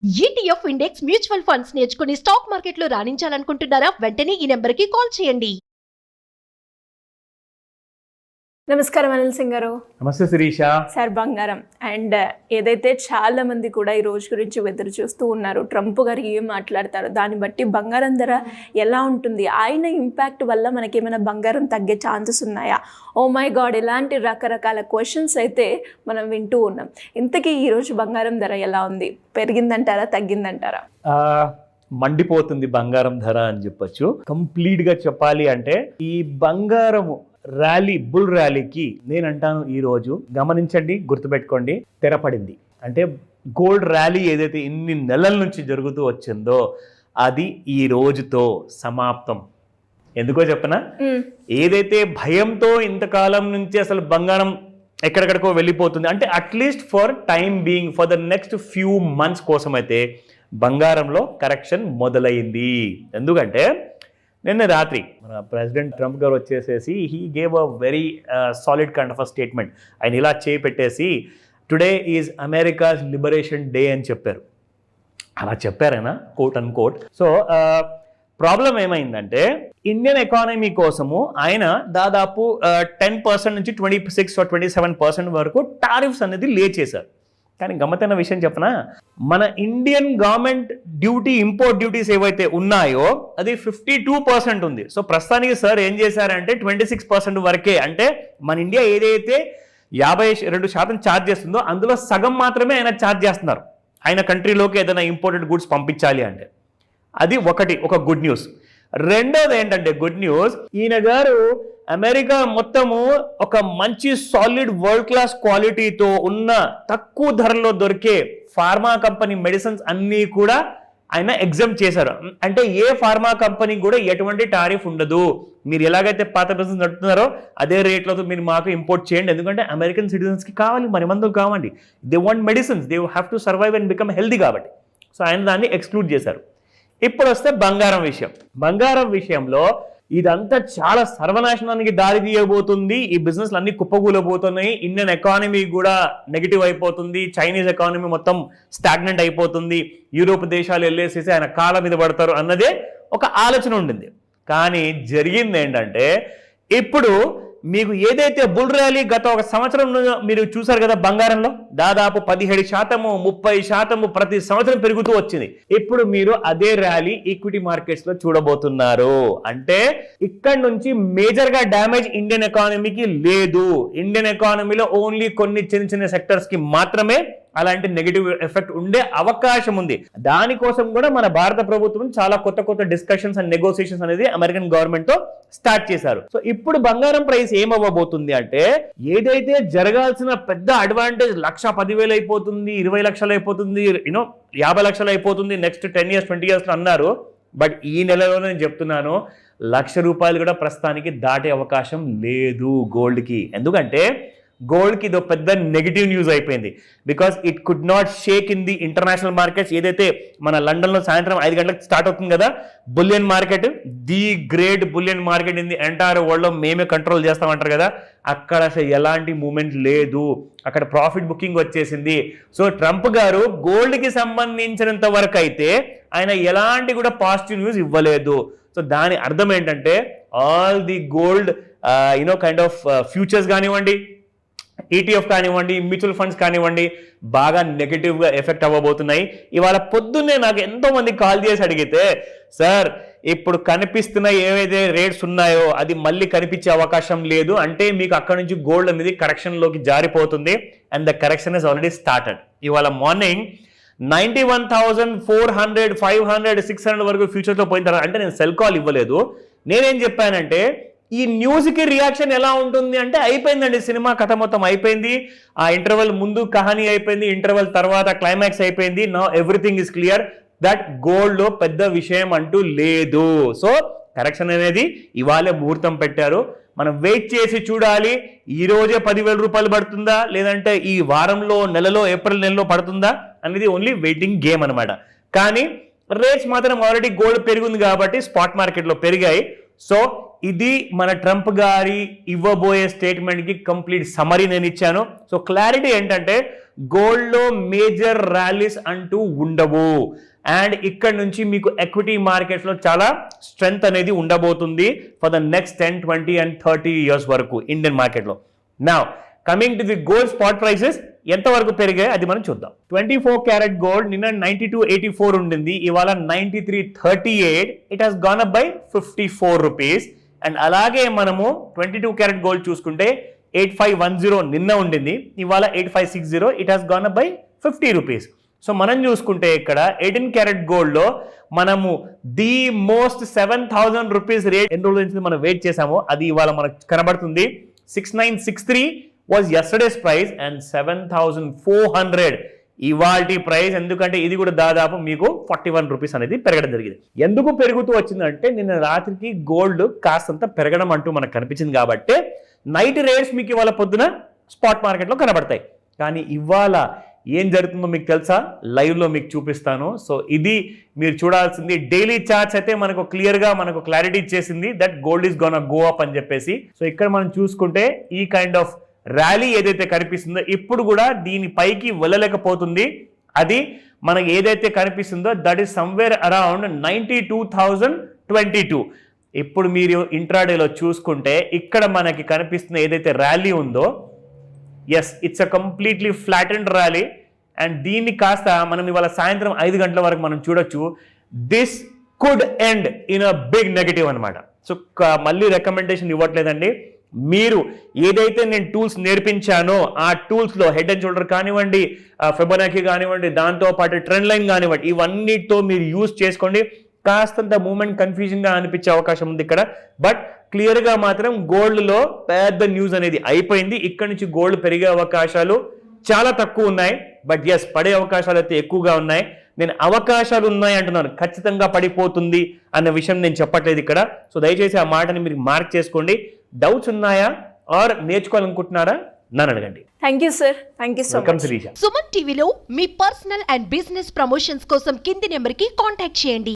ETF index mutual funds నేర్చుకుని stock మార్కెట్లో రాణించాలనుకుంటున్నారా? వెంటనే ఈ నెంబర్కి కాల్ చేయండి. నమస్కారం అనిల్ సింగ్ గారు. నమస్తే శిరీష. సార్, బంగారం అండ్ ఏదైతే చాలా మంది కూడా ఈ రోజు గురించి ఎదురు చూస్తూ ఉన్నారు, ట్రంప్ గారు ఏం మాట్లాడతారు, దాన్ని బట్టి బంగారం ధర ఎలా ఉంటుంది, ఆయన ఇంపాక్ట్ వల్ల మనకి ఏమైనా బంగారం తగ్గే ఛాన్సెస్ ఉన్నాయా, ఓ మై గాడ్, ఇలాంటి రకరకాల క్వశ్చన్స్ అయితే మనం వింటూ ఉన్నాం. ఇంతకీ ఈరోజు బంగారం ధర ఎలా ఉంది? పెరిగిందంటారా, తగ్గిందంటారా? మండిపోతుంది బంగారం ధర అని చెప్పొచ్చు. కంప్లీట్గా చెప్పాలి అంటే ఈ బంగారము ర్యాలీ, బుల్ ర్యాలీకి నేను అంటాను ఈరోజు గమనించండి, గుర్తుపెట్టుకోండి, తెరపడింది. అంటే గోల్డ్ ర్యాలీ ఏదైతే ఇన్ని నెలల నుంచి జరుగుతూ వచ్చిందో అది ఈ రోజుతో సమాప్తం. ఎందుకో చెప్పనా, ఏదైతే భయంతో ఇంతకాలం నుంచి అసలు బంగారం ఎక్కడెక్కడికో వెళ్ళిపోతుంది, అంటే at least for time being, for the next few months కోసం అయితే బంగారంలో కరెక్షన్ మొదలైంది. ఎందుకంటే నిన్న రాత్రి మన ప్రెసిడెంట్ ట్రంప్ గారు వచ్చేసేసి he gave a very solid kind of a statement. ఆయన ఇలా చేపెట్టేసి today is America's liberation day అని చెప్పారు. అలా చెప్పారైనా, quote unquote. So problem ఏమైందంటే ఇండియన్ ఎకానమీ కోసము ఆయన దాదాపు 10% నుంచి 26 or 27% వరకు టారిఫ్స్ అనేది లే చేశారు. కానీ గమ్మత్తైన విషయం చెప్పనా, మన Indian government duty, import duties ఏవైతే ఉన్నాయో అది 52% ఉంది. సో ప్రస్తుతానికి సార్ ఏం చేశారంటే 26% వరకే, అంటే మన ఇండియా ఏదైతే 52% ఛార్జ్ చేస్తుందో అందులో సగం మాత్రమే ఆయన ఛార్జ్ చేస్తున్నారు. ఆయన కంట్రీలోకి ఏదైనా ఇంపోర్టెడ్ గుడ్స్ పంపించాలి అంటే. అది ఒక గుడ్ న్యూస్. రెండోది ఏంటంటే గుడ్ న్యూస్, ఈయన గారు అమెరికా మొత్తము ఒక మంచి సాలిడ్ వరల్డ్ క్లాస్ క్వాలిటీతో ఉన్న తక్కువ ధరలో దొరికే ఫార్మా కంపెనీ మెడిసిన్స్ అన్నీ కూడా ఆయన ఎగ్జామ్ చేశారు. అంటే ఏ ఫార్మా కంపెనీ కూడా ఎటువంటి టారిఫ్ ఉండదు, మీరు ఎలాగైతే పాత బిజినెస్ నడుపుతున్నారో అదే రేట్లో మీరు మాకు ఇంపోర్ట్ చేయండి. ఎందుకంటే అమెరికన్ సిటిజన్స్కి కావాలి, మరి మందులు కావాలి, they want medicines, they have to survive and become healthy కాబట్టి. సో ఆయన దాన్ని ఎక్స్క్లూడ్ చేశారు. ఇప్పుడు వస్తే బంగారం విషయం. బంగారం విషయంలో ఇదంతా చాలా సర్వనాశనానికి దారి తీయబోతుంది. ఈ బిజినెస్లు అన్ని కుప్పకూలబోతున్నాయి. ఇండియన్ ఎకానమీ కూడా నెగిటివ్ అయిపోతుంది. చైనీస్ ఎకానమీ మొత్తం స్టాగ్నెంట్ అయిపోతుంది. యూరోప్ దేశాలు వెళ్ళేసేసి ఆయన కాళ్ళ మీద పడతారు అన్నదే ఒక ఆలోచన ఉండింది. కానీ జరిగింది ఏంటంటే, ఇప్పుడు మీకు ఏదైతే బుల్ ర్యాలీ గత ఒక సంవత్సరం మీరు చూసారు కదా, బంగారంలో దాదాపు 17%, 30% ప్రతి సంవత్సరం పెరుగుతూ వచ్చింది. ఇప్పుడు మీరు అదే ర్యాలీ ఈక్విటీ మార్కెట్స్ లో చూడబోతున్నారు. అంటే ఇక్కడ నుంచి మేజర్ గా డ్యామేజ్ ఇండియన్ ఎకానమీకి లేదు. ఇండియన్ ఎకానమీలో ఓన్లీ కొన్ని చిన్న సెక్టర్స్ కి మాత్రమే అలాంటి నెగిటివ్ ఎఫెక్ట్ ఉండే అవకాశం ఉంది. దానికోసం కూడా మన భారత ప్రభుత్వం చాలా కొత్త డిస్కషన్స్ అండ్ నెగోసియేషన్స్ అనేది అమెరికన్ గవర్నమెంట్ తో స్టార్ట్ చేశారు. సో ఇప్పుడు బంగారం ప్రైస్ ఏమవ్వబోతుంది అంటే, ఏదైతే జరగాల్సిన పెద్ద అడ్వాంటేజ్ 1,10,000 అయిపోతుంది, 20 లక్షలు అయిపోతుంది, 50 లక్షలు అయిపోతుంది నెక్స్ట్ 10 years 20 years అన్నారు. బట్ ఈ నెలలో నేను చెప్తున్నాను, ₹1,00,000 కూడా ప్రస్తుతానికి దాటే అవకాశం లేదు గోల్డ్కి. ఎందుకంటే గోల్డ్కి ఇదో పెద్ద నెగిటివ్ న్యూస్ అయిపోయింది. Because it could not shake in the international markets. ఏదైతే మన లండన్లో సాయంత్రం 5 గంటలకు స్టార్ట్ అవుతుంది కదా bullion market, the great bullion market in the entire వరల్డ్లో మేమే కంట్రోల్ చేస్తామంటారు కదా, అక్కడ అసలు ఎలాంటి మూమెంట్ లేదు. అక్కడ ప్రాఫిట్ బుకింగ్ వచ్చేసింది. సో ట్రంప్ గారు గోల్డ్కి సంబంధించినంత వరకు అయితే ఆయన ఎలాంటి కూడా పాజిటివ్ న్యూస్ ఇవ్వలేదు. సో దాని అర్థం ఏంటంటే all the gold kind of futures కానివ్వండి, ETF కానివ్వండి, మ్యూచువల్ ఫండ్స్ కానివ్వండి, బాగా నెగిటివ్గా ఎఫెక్ట్ అవ్వబోతున్నాయి. ఇవాళ పొద్దున్నే నాకు ఎంతో మంది కాల్ చేసి అడిగితే, సార్ ఇప్పుడు కనిపిస్తున్న ఏవైతే రేట్స్ ఉన్నాయో అది మళ్ళీ కనిపించే అవకాశం లేదు, అంటే మీకు అక్కడ నుంచి గోల్డ్ అనేది కరెక్షన్లోకి జారిపోతుంది. And the correction is already started. ఇవాళ మార్నింగ్ 91,400, 500, 600 వరకు ఫ్యూచర్లో పోయిన తర్వాత, అంటే నేను సెల్ కాల్ ఇవ్వలేదు. నేనేం చెప్పానంటే, ఈ న్యూస్కి రియాక్షన్ ఎలా ఉంటుంది అంటే, అయిపోయిందండి సినిమా కథ మొత్తం అయిపోయింది. ఆ ఇంటర్వెల్ ముందు కహానీ అయిపోయింది, ఇంటర్వెల్ తర్వాత క్లైమాక్స్ అయిపోయింది. Now everything is clear that గోల్డ్లో పెద్ద విషయం అంటూ లేదు. సో కరెక్షన్ అనేది ఇవాళే ముహూర్తం పెట్టారు. మనం వెయిట్ చేసి చూడాలి, ఈ రోజే ₹10,000 పడుతుందా, లేదంటే ఈ వారంలో, నెలలో, ఏప్రిల్ నెలలో పడుతుందా అనేది ఓన్లీ వెయిటింగ్ గేమ్ అనమాట. కానీ రేట్స్ మాత్రం ఆల్రెడీ గోల్డ్ పెరిగింది కాబట్టి స్పాట్ మార్కెట్లో పెరిగాయి. సో ఇది మన ట్రంప్ గారి ఇవ్వబోయే స్టేట్మెంట్కి కంప్లీట్ సమరీ నేను ఇచ్చాను. సో క్లారిటీ ఏంటంటే, గోల్డ్ లో మేజర్ ర్యాలీస్ అంటూ ఉండవు. అండ్ ఇక్కడ నుంచి మీకు ఎక్విటీ మార్కెట్స్ లో చాలా స్ట్రెంగ్త్ అనేది ఉండబోతుంది for the next 10, 20 and 30 years వరకు ఇండియన్ మార్కెట్ లో. Now coming to the gold spot prices ఎంత వరకు పెరిగాయి అది మనం చూద్దాం. 24 క్యారెట్ గోల్డ్ నిన్న 92.84 ఉండింది, ఇవాళ 93.38. It has gone up by 54 rupees. And అలాగే మనము 22 క్యారెట్ గోల్డ్ చూసుకుంటే 8510 నిన్న ఉండింది, ఇవాళ 8560. It has gone up by 50 rupees. So మనం చూసుకుంటే ఇక్కడ 18 క్యారెట్ గోల్డ్ లో మనము ది మోస్ట్ 7,000 రూపీస్ రేట్ ఎన్ని రోజుల నుంచి మనం వెయిట్ చేసామో అది ఇవాళ మనకు కనబడుతుంది. 6963 వాజ్ యస్టర్డేస్ ప్రైస్ అండ్ 7,400 ఇవాల్టి ప్రైస్. ఎందుకంటే ఇది కూడా దాదాపు మీకు 41 రూపీస్ అనేది పెరగడం జరిగింది. ఎందుకు పెరుగుతూ వచ్చిందంటే నిన్న రాత్రికి గోల్డ్ కాస్తంత పెరగడం అంటూ మనకు కనిపించింది కాబట్టి నైట్ రేట్స్ మీకు ఇవాళ పొద్దున స్పాట్ మార్కెట్లో కనబడతాయి. కానీ ఇవాళ ఏం జరుగుతుందో మీకు తెలుసా, లైవ్ లో మీకు చూపిస్తాను. సో ఇది మీరు చూడాల్సింది. డైలీ చార్ట్స్ అయితే మనకు క్లియర్ గా మనకు క్లారిటీ ఇచ్చేసింది that gold is gonna go up అని చెప్పేసి. సో ఇక్కడ మనం చూసుకుంటే ఈ కైండ్ ఆఫ్ ర్యాలీ ఏదైతే కనిపిస్తుందో ఇప్పుడు కూడా దీని పైకి వెళ్ళలేకపోతుంది. అది మనకి ఏదైతే కనిపిస్తుందో దట్ ఈస్ సమ్వేర్ అరౌండ్ 92,022. ఇప్పుడు మీరు ఇంట్రాడేలో చూసుకుంటే ఇక్కడ మనకి కనిపిస్తున్న ఏదైతే ర్యాలీ ఉందో, yes it's a completely flattened rally. And దీన్ని కాస్త మనం ఇవాళ సాయంత్రం 5 గంటల వరకు మనం చూడొచ్చు. This could end in a big negative అనమాట. సో మళ్ళీ రికమెండేషన్ ఇవ్వట్లేదండి. మీరు ఏదైతే నేను టూల్స్ నేర్పించానో ఆ టూల్స్ లో హెడ్ అండ్ షోల్డర్ కానివ్వండి, ఫిబొనాకీ కానివ్వండి, దాంతో పాటు ట్రెండ్ లైన్ కానివ్వండి, ఇవన్నిటితో మీరు యూజ్ చేసుకోండి. కాస్తంత మూమెంట్ కన్ఫ్యూజన్ గా అనిపించే అవకాశం ఉంది ఇక్కడ. బట్ క్లియర్ గా మాత్రం గోల్డ్ లో పెద్ద న్యూస్ అనేది అయిపోయింది. ఇక్కడ నుంచి గోల్డ్ పెరిగే అవకాశాలు చాలా తక్కువ ఉన్నాయి. బట్ ఎస్ పడే అవకాశాలు అయితే ఎక్కువగా ఉన్నాయి. నేను అవకాశాలు ఉన్నాయి అంటున్నాను, ఖచ్చితంగా పడిపోతుంది అన్న విషయం నేను చెప్పట్లేదు ఇక్కడ. సో దయచేసి ఆ మాటని మీరు మార్క్ చేసుకోండి. డౌట్స్ ఉన్నాయా ఆర్ నేర్చుకోవాలనుకుంటున్నారా నన్ను అడగండి. Thank you sir, thank you so much. Suman టీవీలో మీ పర్సనల్ అండ్ బిజినెస్ ప్రమోషన్స్ కోసం కింది నెంబర్కి కాంటాక్ట్ చేయండి.